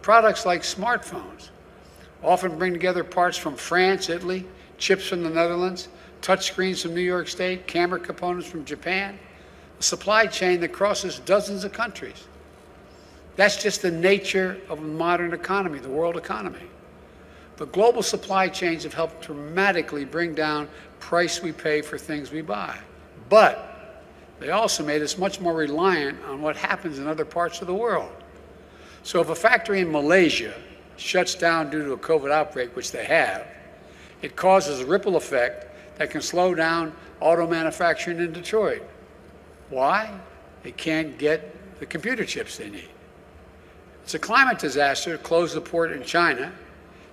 Products like smartphones often bring together parts from France, Italy, chips from the Netherlands, touchscreens from New York State, camera components from Japan, a supply chain that crosses dozens of countries. That's just the nature of a modern economy, the world economy. The global supply chains have helped dramatically bring down price we pay for things we buy. But they also made us much more reliant on what happens in other parts of the world. So if a factory in Malaysia shuts down due to a COVID outbreak, which they have, it causes a ripple effect that can slow down auto manufacturing in Detroit. Why? They can't get the computer chips they need. It's a climate disaster to close the port in China.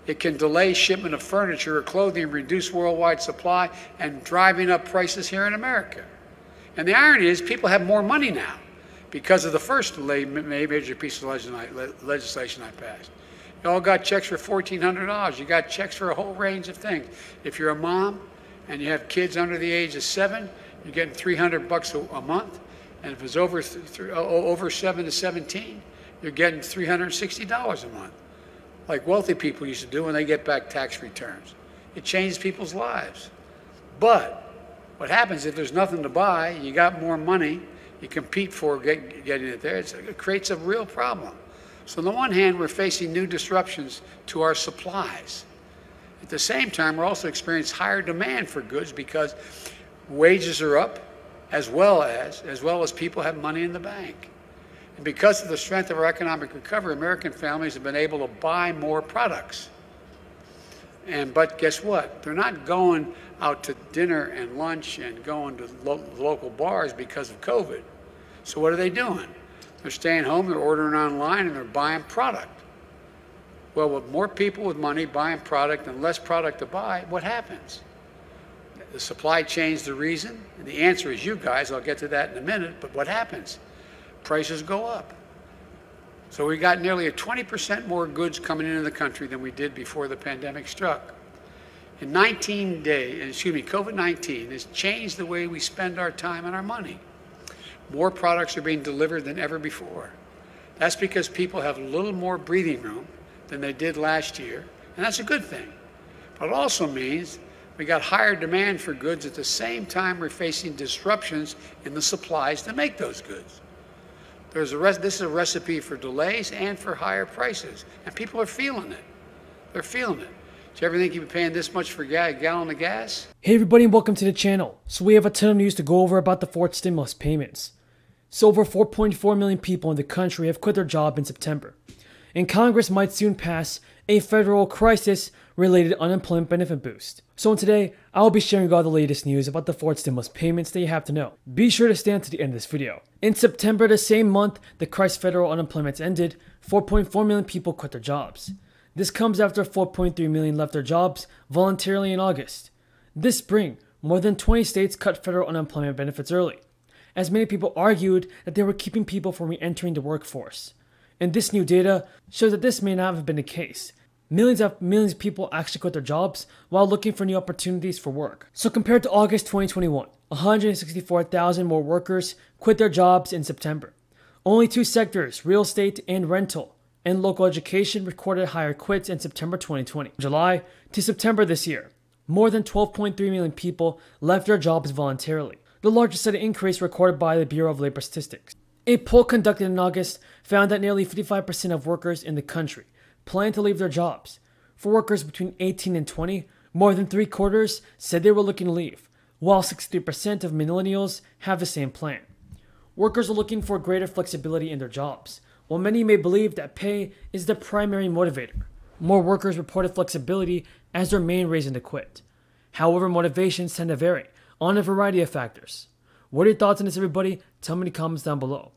It can delay shipment of furniture or clothing, reduce worldwide supply, and driving up prices here in America. And the irony is people have more money now because of the first major piece of legislation I passed. You all got checks for $1,400. You got checks for a whole range of things. If you're a mom and you have kids under the age of 7, you're getting $300 a month. And if it's over 7 to 17, you're getting $360 a month, like wealthy people used to do when they get back tax returns. It changes people's lives. But what happens if there's nothing to buy, you got more money, you compete for getting it there, it creates a real problem. So on the one hand, we're facing new disruptions to our supplies. At the same time, we're also experiencing higher demand for goods because wages are up, as well as people have money in the bank. And because of the strength of our economic recovery, American families have been able to buy more products. But guess what? They're not going out to dinner and lunch and going to local bars because of COVID. So what are they doing? They're staying home, they're ordering online, and they're buying product. Well, with more people with money buying product and less product to buy, what happens? The supply chain's the reason, and the answer is you guys. I'll get to that in a minute, but what happens? Prices go up. So we got nearly 20% more goods coming into the country than we did before the pandemic struck. In 19 days, COVID-19 has changed the way we spend our time and our money. More products are being delivered than ever before. That's because people have a little more breathing room than they did last year, and that's a good thing. But it also means we got higher demand for goods at the same time we're facing disruptions in the supplies to make those goods. This is a recipe for delays and for higher prices, and people are feeling it. They're feeling it. Do you ever think you'd be paying this much for a gallon of gas? Hey everybody and welcome to the channel. So we have a ton of news to go over about the fourth stimulus payments. So over 4.4 million people in the country have quit their job in September. And Congress might soon pass a federal crisis-related unemployment benefit boost. So today, I'll be sharing all the latest news about the fourth stimulus payments that you have to know. Be sure to stay until the end of this video. In September, the same month the crisis federal unemployment ended, 4.4 million people quit their jobs. This comes after 4.3 million left their jobs voluntarily in August. This spring, more than 20 states cut federal unemployment benefits early, as many people argued that they were keeping people from re-entering the workforce. And this new data shows that this may not have been the case. Millions of people actually quit their jobs while looking for new opportunities for work. So compared to August 2021, 164,000 more workers quit their jobs in September. Only two sectors, real estate and rental, and local education recorded higher quits in September 2020. July to September this year, more than 12.3 million people left their jobs voluntarily, the largest set of increase recorded by the Bureau of Labor Statistics. A poll conducted in August found that nearly 55% of workers in the country plan to leave their jobs. For workers between 18 and 20, more than 3/4 said they were looking to leave, while 63% of millennials have the same plan. Workers are looking for greater flexibility in their jobs, while many may believe that pay is the primary motivator. More workers reported flexibility as their main reason to quit. However, motivations tend to vary on a variety of factors. What are your thoughts on this, everybody? Tell me in the comments down below.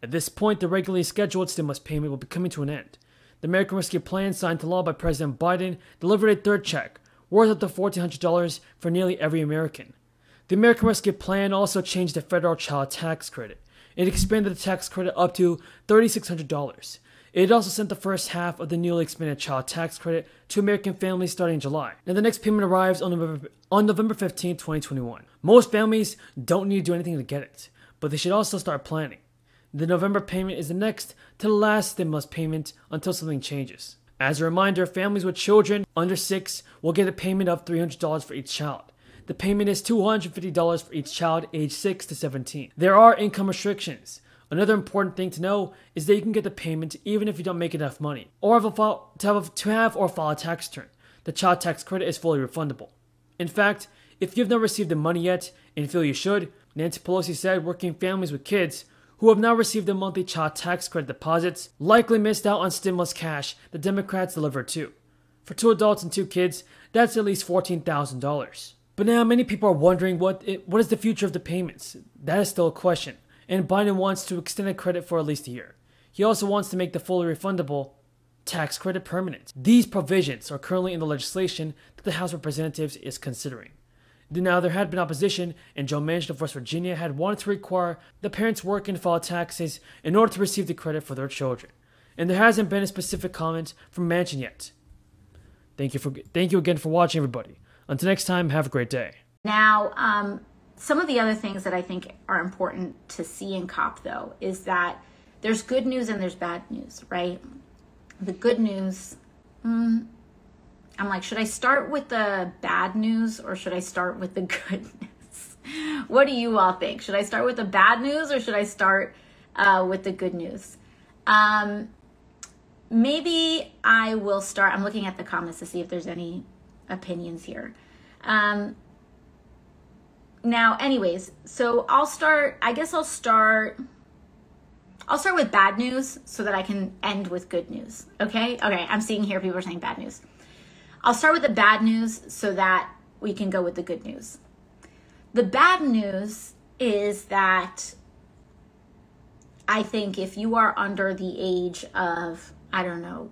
At this point, the regularly scheduled stimulus payment will be coming to an end. The American Rescue Plan, signed into law by President Biden, delivered a third check, worth up to $1,400 for nearly every American. The American Rescue Plan also changed the federal child tax credit. It expanded the tax credit up to $3,600. It also sent the first half of the newly expanded child tax credit to American families starting in July. Now the next payment arrives on November 15, 2021. Most families don't need to do anything to get it, but they should also start planning. The November payment is the next to the last stimulus payment until something changes. As a reminder, families with children under 6 will get a payment of $300 for each child. The payment is $250 for each child aged 6 to 17. There are income restrictions. Another important thing to know is that you can get the payment even if you don't make enough money, or to have or file a tax return. The child tax credit is fully refundable. In fact, if you've not received the money yet and feel you should, Nancy Pelosi said working families with kids who have now received the monthly child tax credit deposits likely missed out on stimulus cash the Democrats delivered too. For 2 adults and 2 kids, that's at least $14,000. But now many people are wondering what is the future of the payments. That is still a question, and Biden wants to extend the credit for at least a year. He also wants to make the fully refundable tax credit permanent. These provisions are currently in the legislation that the House of Representatives is considering. Now, there had been opposition, and Joe Manchin of West Virginia had wanted to require the parents work and file taxes in order to receive the credit for their children. And there hasn't been a specific comment from Manchin yet. Thank you again for watching, everybody. Until next time, have a great day. Now, some of the other things that I think are important to see in COP, though, is that there's good news and there's bad news, right? The good news, I'm like, should I start with the bad news or should I start with the good news? What do you all think? Should I start with the bad news or should I start with the good news? Maybe I will start. I'm looking at the comments to see if there's any opinions here. Now, anyways, so I'll start with bad news so that I can end with good news. Okay, I'm seeing here people are saying bad news. I'll start with the bad news so that we can go with the good news. The bad news is that I think if you are under the age of,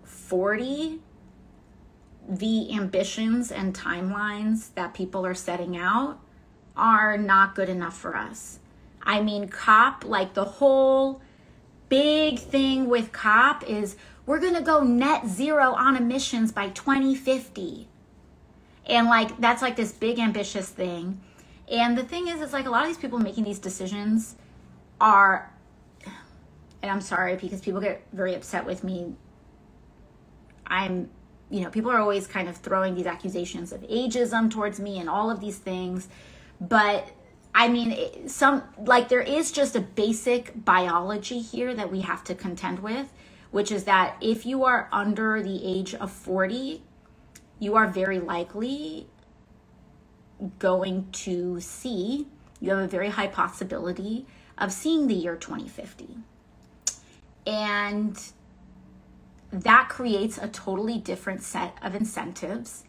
40, the ambitions and timelines that people are setting out are not good enough for us. I mean, COP, like the whole big thing with COP is we're going to go net zero on emissions by 2050. And like, that's like this big ambitious thing. And the thing is, it's like a lot of these people making these decisions are, and I'm sorry because people get very upset with me. People are always kind of throwing these accusations of ageism towards me and all of these things. But I mean, there is just a basic biology here that we have to contend with, which is that if you are under the age of 40, you are very likely going to you have a very high possibility of seeing the year 2050. And that creates a totally different set of incentives